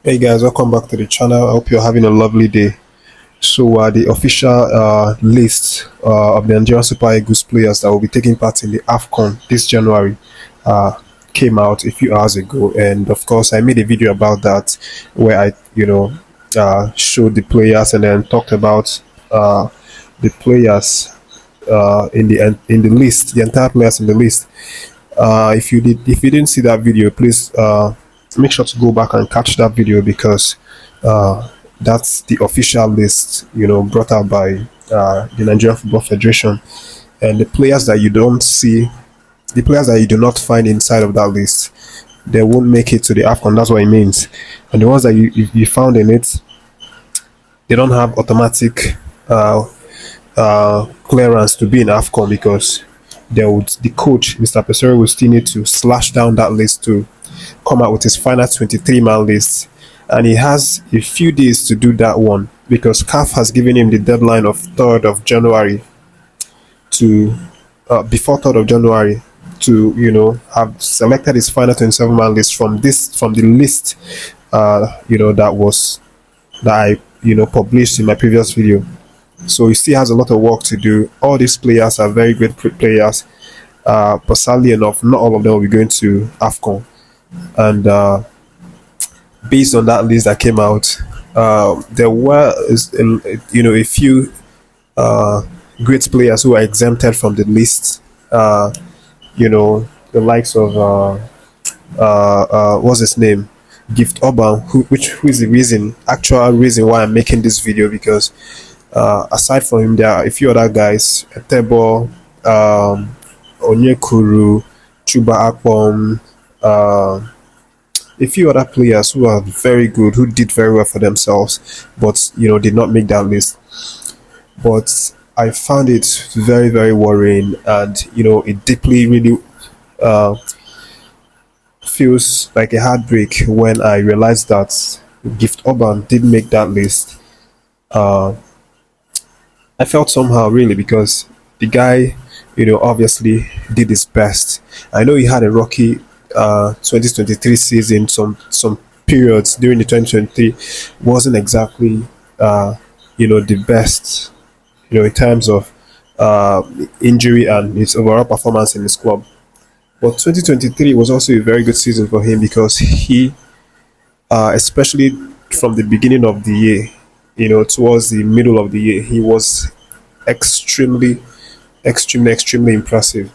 Hey guys, welcome back to the channel. I hope you're having a lovely day. So, the official list of the Nigerian Super Eagles players that will be taking part in the Afcon this January uh, came out a few hours ago, and of course, I made a video about that where I showed the players and then talked about the players in the list, the entire players in the list. If you didn't see that video, please make sure to go back and catch that video because uh, that's the official list, brought out by the Nigerian Football Federation. And the players that you don't see, the players that you do not find inside of that list, they won't make it to the Afcon. That's what it means. And the ones that you found in it, they don't have automatic clearance to be in Afcon because the coach, Mr. Pesero, will still need to slash down that list to come out with his final 23-man list. And he has a few days to do that one because CAF has given him the deadline of 3rd of January to, before 3rd of January, to, have selected his final 27-man list from the list, that I, published in my previous video. So he still has a lot of work to do. All these players are very great players, but sadly enough, not all of them will be going to AFCON. And based on that list that came out, there were a few great players who are exempted from the list. The likes of what's his name, Gift Orban, who is the actual reason why I'm making this video because aside from him, there are a few other guys: Etebo, Onyekuru, Chuba Akpom, a few other players who are very good, who did very well for themselves, but did not make that list. But I found it very, very worrying, and it deeply really feels like a heartbreak when I realized that Gift Urban didn't make that list. I felt somehow really because the guy, obviously did his best. I know he had a rocky 2023 season. Some periods during the 2023 wasn't exactly the best, in terms of injury and his overall performance in his club. But 2023 was also a very good season for him because he, especially from the beginning of the year, towards the middle of the year, he was extremely, extremely impressive.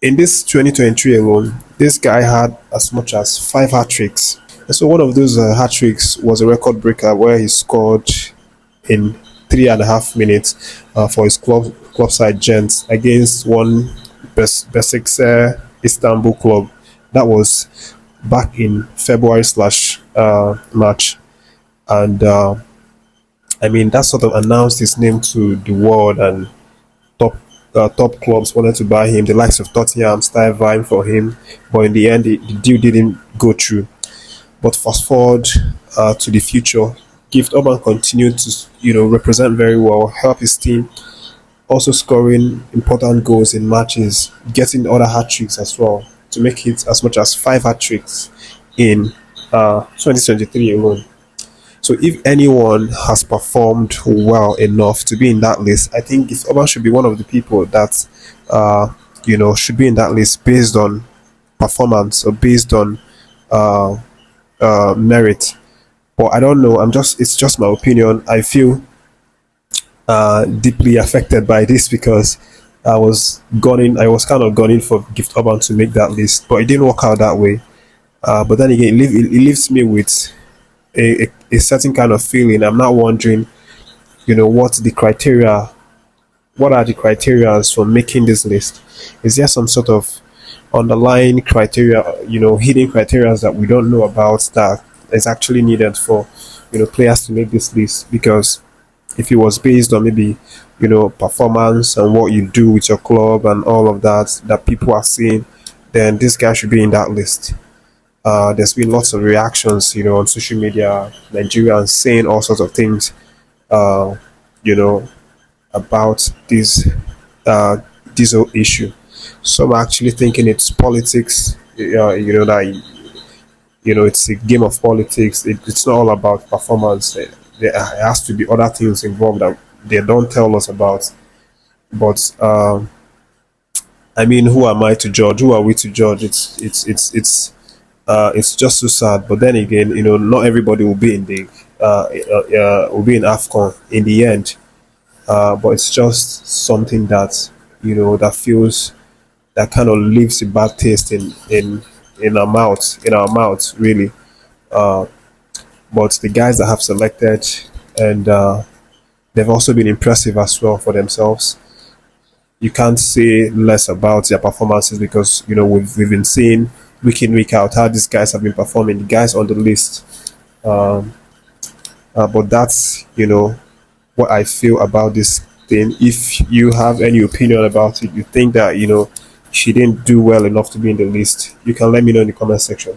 In this 2023 alone, this guy had as much as 5 hat tricks. And so one of those hat tricks was a record breaker where he scored in 3.5 minutes for his club side Gent against one Besiktas Istanbul club. That was back in February slash March, and I mean that sort of announced his name to the world, and top clubs wanted to buy him. The likes of Tottenham started vying for him, but in the end, the deal didn't go through. But fast forward to the future, Gift Urban continued to represent very well, help his team, also scoring important goals in matches, getting other hat tricks as well to make it as much as 5 hat tricks in 2023 alone. So if anyone has performed well enough to be in that list, I think if Orban should be one of the people that should be in that list based on performance or based on uh, merit. But I don't know. It's just my opinion. I feel deeply affected by this because I was kind of gunning for Gift Urban to make that list, but it didn't work out that way. But then again, it leaves me with a certain kind of feeling. I'm not wondering, what are the criteria for making this list? Is there some sort of underlying criteria, hidden criteria that we don't know about that is actually needed for, players to make this list? Because if it was based on maybe, performance and what you do with your club and all of that people are seeing, then this guy should be in that list. There's been lots of reactions, on social media, Nigerians saying all sorts of things, uh, you know, about this whole issue. Some are actually thinking it's politics, that it's a game of politics. It's not all about performance. There has to be other things involved that they don't tell us about. But I mean, who am I to judge? Who are we to judge? It's just so sad. But then again, not everybody will be in the will be in Afcon in the end. But it's just something that that feels, that kind of leaves a bad taste in our mouths really. Uh, but the guys that have selected, and they've also been impressive as well for themselves. You can't say less about their performances, because we've been seeing week in week out how these guys have been performing. The guys on the list, um, but that's what I feel about this thing. If you have any opinion about it, you think that she didn't do well enough to be in the list, you can let me know in the comment section.